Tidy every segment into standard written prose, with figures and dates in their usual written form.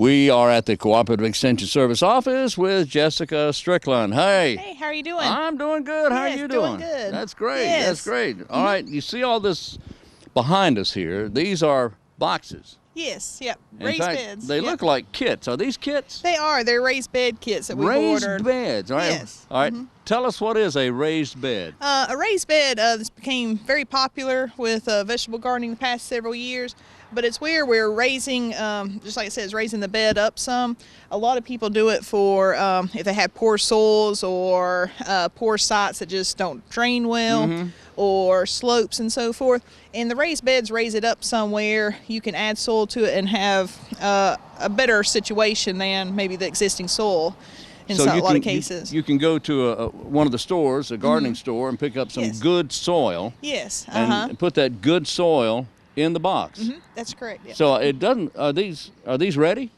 We are at the Cooperative Extension Service office with Jessica Strickland. Hey. Hey, how are you doing? I'm doing good. How are you doing? Good. That's great. Yes. That's great. All right, you see all this behind us here. These are boxes. Yes, yep. In fact, beds. They look like kits. Are these kits? They are. They're raised bed kits that we've ordered. Raised beds. All right. Yes. All right. Tell us, what is a raised bed? A raised bed this became very popular with vegetable gardening the past several years, but it's where we're raising, just like it says, raising the bed up some. A lot of people do it for if they have poor soils or poor sites that just don't drain well, or slopes and so forth. And the raised beds raise it up somewhere. You can add soil to it and have a better situation than maybe the existing soil. In a lot of cases. You can go to one of the stores, a gardening store, and pick up some good soil. Yes. And put that good soil in the box. That's correct. Yeah. So it doesn't. Are these ready?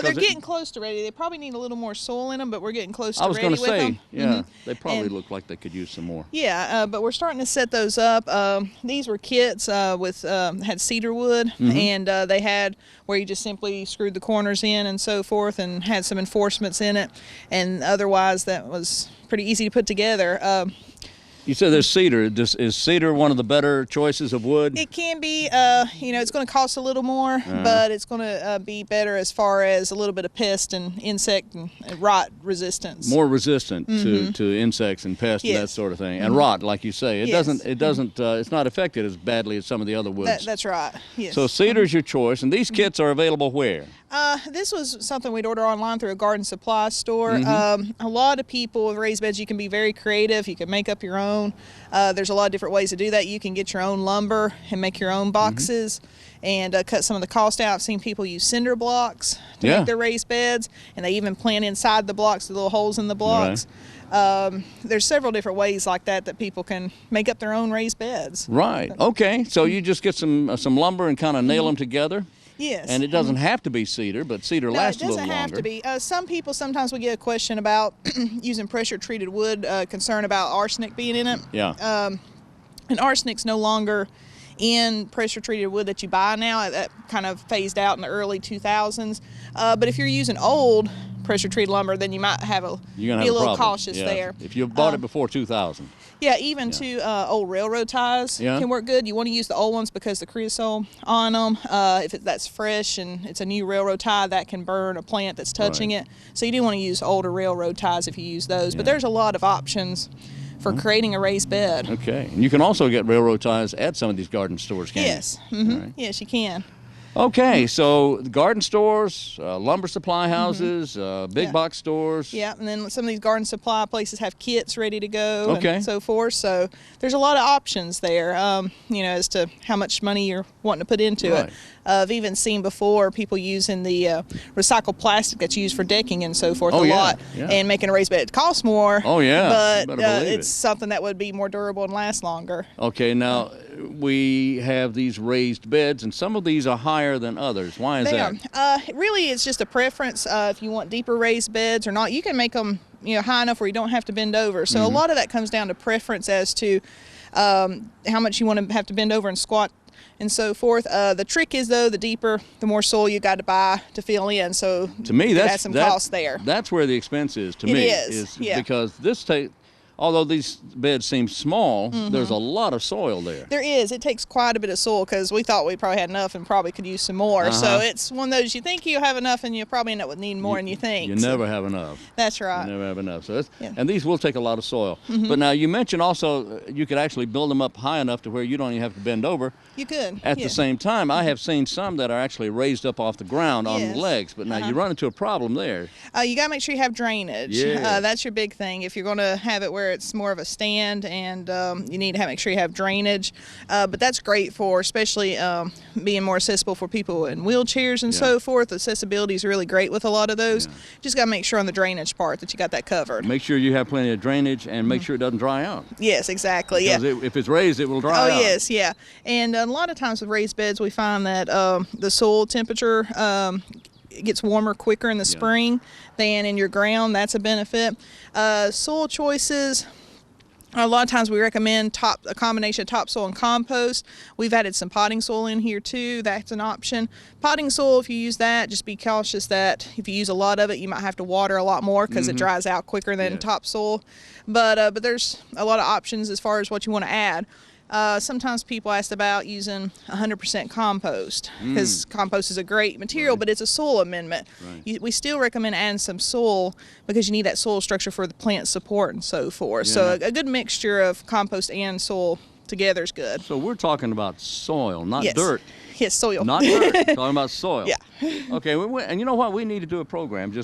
They're getting close to ready. They probably need a little more soil in them, but we're getting close to ready with them. I was going to say, yeah, they probably look like they could use some more. Yeah, but we're starting to set those up. These were kits with had cedar wood, and they had where you just simply screwed the corners in and so forth, and had some enforcements in it, and otherwise that was pretty easy to put together. You said there's cedar. Is cedar one of the better choices of wood? It can be. It's going to cost a little more, but it's going to be better as far as a little bit of pest and insect and rot resistance. More resistant to insects and pests and that sort of thing. And rot, like you say. It's not affected as badly as some of the other woods. That's right. Yes. So cedar's your choice, and these kits are available where? This was something we'd order online through a garden supply store. A lot of people with raised beds, you can be very creative. You can make up your own. There's a lot of different ways to do that. You can get your own lumber and make your own boxes and cut some of the cost out. I've seen people use cinder blocks to make their raised beds, and they even plant inside the blocks the little holes in the blocks. Right. There's several different ways like that people can make up their own raised beds. Right. Okay. So you just get some lumber and kind of nail them together? Yes. And it doesn't have to be cedar, but cedar lasts a little longer. No, it doesn't have to be. Some people, sometimes we get a question about using pressure-treated wood, concern about arsenic being in it. Yeah. And arsenic's no longer in pressure-treated wood that you buy now. That kind of phased out in the early 2000s. But if you're using old pressure-treated lumber, then you might be a little cautious there. If you bought it before 2000. Yeah, even old railroad ties can work good. You want to use the old ones because the creosote on them, if that's fresh and it's a new railroad tie, that can burn a plant that's touching it. So you do want to use older railroad ties if you use those. But there's a lot of options for creating a raised bed. Okay, and you can also get railroad ties at some of these garden stores, can't you? Yes, right. Yes, you can. Okay, so garden stores, lumber supply houses, big box stores. Yeah, and then some of these garden supply places have kits ready to go and so forth. So there's a lot of options there, as to how much money you're wanting to put into it. I've even seen before people using the recycled plastic that's used for decking and so forth lot and making a raised bed. It costs more, but it's something that would be more durable and last longer. Okay, now we have these raised beds, and some of these are higher than others. Why is that? Really, it's just a preference. If you want deeper raised beds or not, you can make them high enough where you don't have to bend over. So a lot of that comes down to preference as to how much you want to have to bend over and squat and so forth. The trick is, though, the deeper, the more soil you got to buy to fill in. So to me, that's some cost there. That's where the expense is. To me, is because although these beds seem small, there's a lot of soil there. There is. It takes quite a bit of soil because we thought we probably had enough and probably could use some more. So it's one of those, you think you have enough and you probably end up with needing more than you think. You never have enough. That's right. You never have enough. So and these will take a lot of soil. But now you mentioned also you could actually build them up high enough to where you don't even have to bend over. You could. At the same time, I have seen some that are actually raised up off the ground on legs, but now you run into a problem there. You got to make sure you have drainage. That's your big thing. If you're going to have it where it's more of a stand and you need to make sure you have drainage. But that's great for especially being more accessible for people in wheelchairs and so forth. Accessibility is really great with a lot of those. Just got to make sure on the drainage part that you got that covered. Make sure you have plenty of drainage and make sure it doesn't dry out. Yes, exactly. Because if it's raised, it will dry out. Oh, yes, yeah. And a lot of times with raised beds, we find that the soil temperature it gets warmer quicker in the spring than in your ground. That's a benefit. Soil choices, A lot of times we recommend a combination of topsoil and compost. We've added some potting soil in here too. That's an option. Potting soil, if you use that, just be cautious that if you use a lot of it, you might have to water a lot more because it dries out quicker than topsoil. But there's a lot of options as far as what you want to add. Sometimes people ask about using 100% compost because compost is a great material, but it's a soil amendment. We still recommend adding some soil because you need that soil structure for the plant support and so forth. So a good mixture of compost and soil together is good. So we're talking about soil, not dirt. Yes, soil. Not dirt. Talking about soil. Yeah. Okay, and you know what? We need to do a program.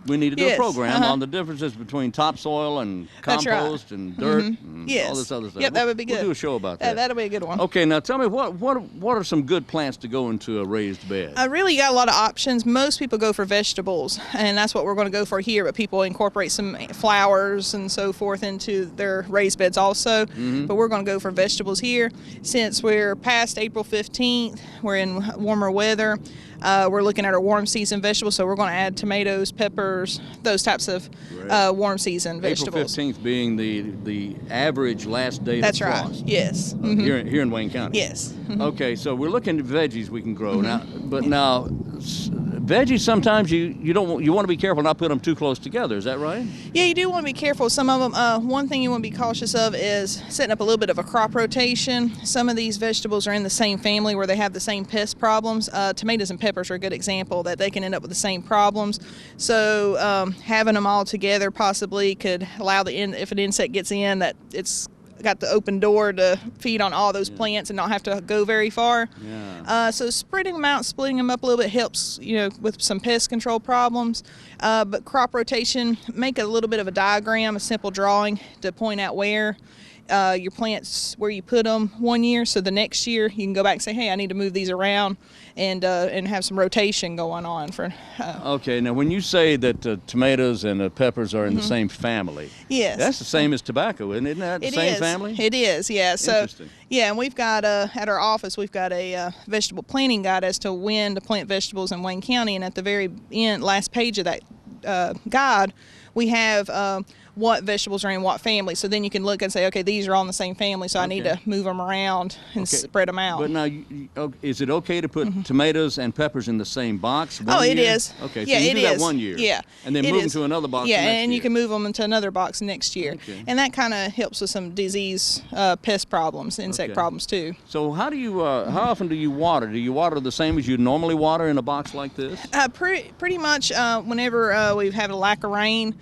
We need to do a program on the differences between topsoil and compost and dirt and all this other stuff. Yep, that would be good. We'll do a show about that. That'll be a good one. Okay, now tell me, what are some good plants to go into a raised bed? Really, you got a lot of options. Most people go for vegetables, and that's what we're going to go for here, but people incorporate some flowers and so forth into their raised beds also. But we're going to go for vegetables here. Since we're past April 15th, we're in warmer weather. We're looking at our warm season vegetables, so we're going to add tomatoes, peppers, those types of warm season vegetables. April 15th being the average last day That's of frost. Right. Yes. Here in Wayne County. Yes. Okay, so we're looking at veggies we can grow now, but now veggies sometimes you want to be careful not put them too close together. Is that right? Yeah, you do want to be careful. Some of them. One thing you want to be cautious of is setting up a little bit of a crop rotation. Some of these vegetables are in the same family where they have the same pest problems. Tomatoes and peppers are a good example that they can end up with the same problems. So having them all together possibly could allow if an insect gets in, that it's got the open door to feed on all those plants and not have to go very far. So spreading them out, splitting them up a little bit helps, with some pest control problems. But crop rotation, make a little bit of a diagram, a simple drawing to point out where your plants, where you put them one year, so the next year you can go back and say, hey, I need to move these around and have some rotation going on. Okay, now when you say that tomatoes and peppers are in the same family, that's the same as tobacco, isn't that the same family? It is, yeah. So, interesting. Yeah, and we've got, at our office, we've got a vegetable planting guide as to when to plant vegetables in Wayne County, and at the very end, last page of that guide, we have what vegetables are in what family. So then you can look and say, okay, these are all in the same family, so I need to move them around and spread them out. But now, is it okay to put tomatoes and peppers in the same box one year? It is. Okay, so you do that 1 year. Yeah. And then move them to another box next year. And you can move them into another box next year. Okay. And that kind of helps with some disease, pest problems, insect problems too. So how often do you water? Do you water the same as you normally water in a box like this? Pretty much whenever we've had a lack of rain,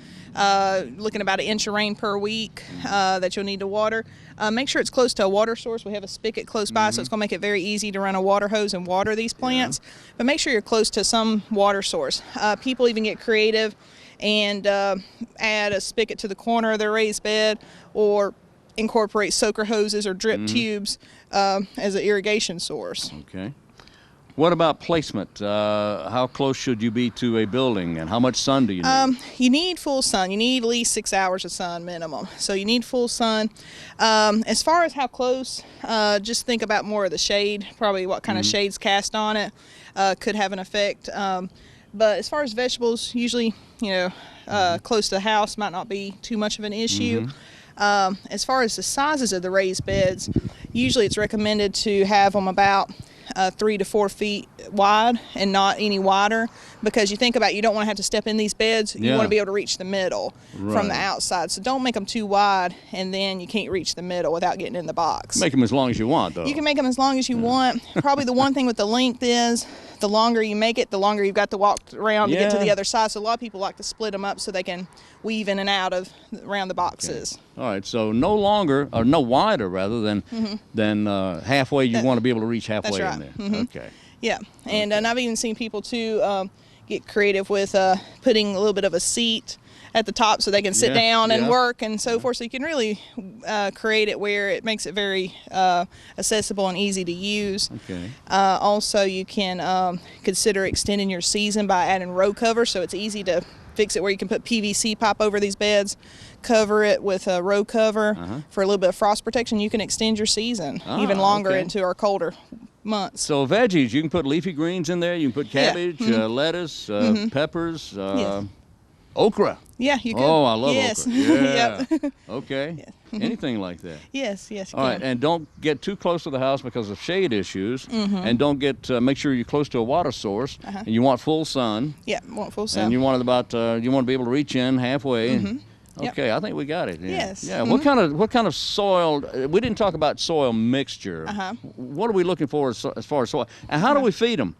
looking about 1 inch of rain per week that you'll need to water. Make sure it's close to a water source. We have a spigot close by, so it's going to make it very easy to run a water hose and water these plants. But make sure you're close to some water source. People even get creative and add a spigot to the corner of their raised bed or incorporate soaker hoses or drip tubes as an irrigation source. Okay. What about placement? How close should you be to a building, and how much sun do you need? You need full sun. You need at least 6 hours of sun minimum. So you need full sun. As far as how close, just think about more of the shade, probably what kind of shade's cast on it could have an effect. But as far as vegetables, usually, close to the house might not be too much of an issue. As far as the sizes of the raised beds, usually it's recommended to have them about 3 to 4 feet wide and not any wider, because you think about, you don't want to have to step in these beds. You want to be able to reach the middle from the outside. So don't make them too wide and then you can't reach the middle without getting in the box. Make them as long as you want, though. You can make them as long as you want. Probably the one thing with the length is the longer you make it, the longer you've got to walk around to get to the other side. So a lot of people like to split them up so they can weave in and out around the boxes. Okay. All right, so no wider rather than halfway. You want to be able to reach halfway That's right. in there. Okay. Yeah, and I've even seen people too get creative with putting a little bit of a seat at the top so they can sit down and work and so forth. So you can really create it where it makes it very accessible and easy to use. Okay. Also, you can consider extending your season by adding row cover, so it's easy to fix it where you can put PVC pipe over these beds, cover it with a row cover for a little bit of frost protection. You can extend your season even longer into our colder months. So veggies, you can put leafy greens in there. You can put cabbage, lettuce, peppers. Okra. Yeah, you could. Oh, I love okra. Yeah. Yep. Okay. Yeah. Anything like that. Yes, you All right, can. and don't get too close to the house because of shade issues, and don't get. Make sure you're close to a water source, and you want full sun. Yeah, want full sun. And you want it about. You want to be able to reach in halfway. Okay, Yep. I think we got it. Yeah. Yes. Yeah. What kind of soil? We didn't talk about soil mixture. What are we looking for as far as soil? And how do we feed them?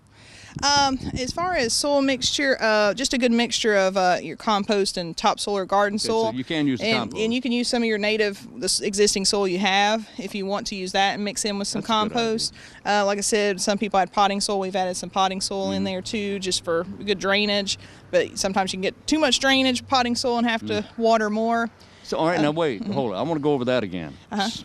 As far as soil mixture, just a good mixture of your compost and topsoil or garden soil. So you can use the compost. And you can use some of your this existing soil you have if you want to use that and mix in with some compost. Like I said, some people add potting soil. We've added some potting soil in there too, just for good drainage. But sometimes you can get too much drainage, potting soil, and have to water more. So, all right, now wait, hold on. I want to go over that again.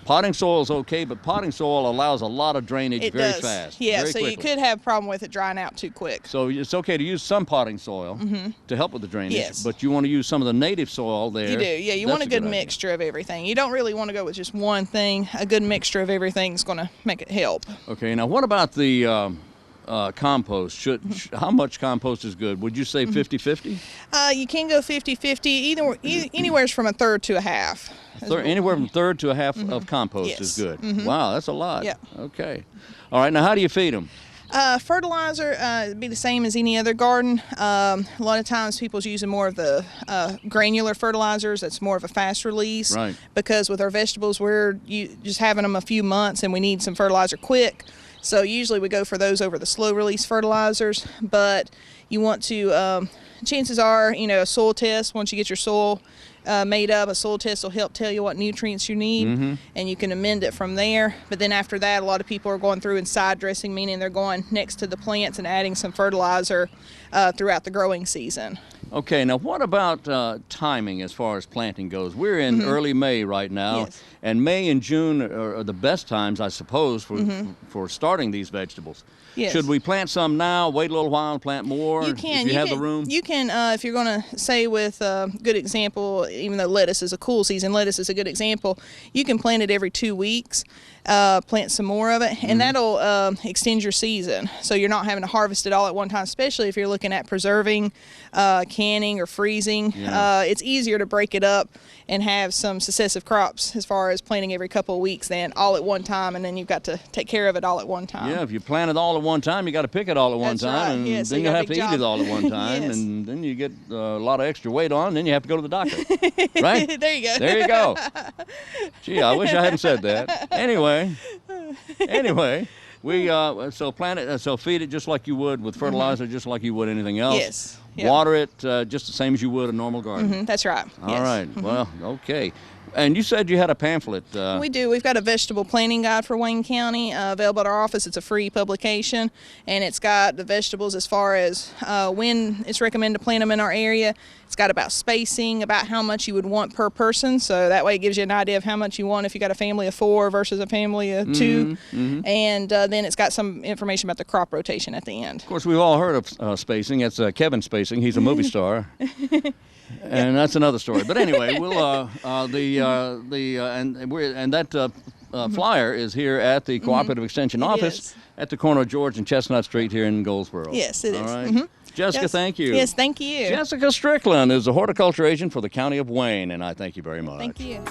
Potting soil is okay, but potting soil allows a lot of drainage very fast. Yeah, very so quickly. you could have a problem with it drying out too quick. So it's okay to use some potting soil to help with the drainage, Yes. but you want to use some of the native soil there. You do, yeah. You want a good mixture of everything. You don't really want to go with just one thing. A good mixture of everything is going to make it help. Okay, now what about the compost? How much compost is good? Would you say 50-50? You can go 50-50, anywhere from a third to a half. Anywhere from a third to a half of compost is good. Wow, that's a lot. Yeah. Okay. All right, now how do you feed them? Fertilizer would be the same as any other garden. A lot of times people's using more of the granular fertilizers. That's more of a fast release. Right. Because with our vegetables, we're just having them a few months and we need some fertilizer quick. So usually we go for those over the slow release fertilizers. But you want to, chances are, a soil test, once you get your soil made up, a soil test will help tell you what nutrients you need, and you can amend it from there. But then after that, a lot of people are going through and side dressing, meaning they're going next to the plants and adding some fertilizer throughout the growing season. Okay, now what about timing as far as planting goes? We're in early May right now, Yes. and May and June are the best times, I suppose, for starting these vegetables. Yes. Should we plant some now, wait a little while and plant more? You can. If you have the room? You can, if you're going to say with a good example, even though lettuce is a cool season, lettuce is a good example, you can plant it every 2 weeks, plant some more of it, and that'll extend your season. So you're not having to harvest it all at one time, especially if you're looking at preserving, canning, or freezing. Yeah. It's easier to break it up and have some successive crops as far as planting every couple of weeks than all at one time, and then you've got to take care of it all at one time. Yeah, if you plant it all at one time, you got to pick it all at one That's time, right. and Yeah, so then you you got a have to big eat job. it all at one time, Yes. and then you get a lot of extra weight on, and then you have to go to the doctor, right? There you go. There you go. Gee, I wish I hadn't said that. Anyway, we so plant it, so feed it just like you would with fertilizer, just like you would anything else. Yes. Yep. Water it just the same as you would a normal garden. That's right. All right. Well, okay. And you said you had a pamphlet. We do. We've got a vegetable planting guide for Wayne County available at our office. It's a free publication, and it's got the vegetables as far as when it's recommended to plant them in our area. It's got about spacing, about how much you would want per person, so that way it gives you an idea of how much you want if you got a family of 4 versus a family of 2. And then it's got some information about the crop rotation at the end. Of course, we've all heard of spacing. That's Kevin Spacing. He's a movie star. And that's another story. But anyway, we'll that flyer is here at the Cooperative Extension office is. at the corner of George and Chestnut Street here in Goldsboro. Yes, it is. All right. Jessica, Yes. thank you. Yes, thank you. Jessica Strickland is a horticulture agent for the County of Wayne, and I thank you very much. Thank you.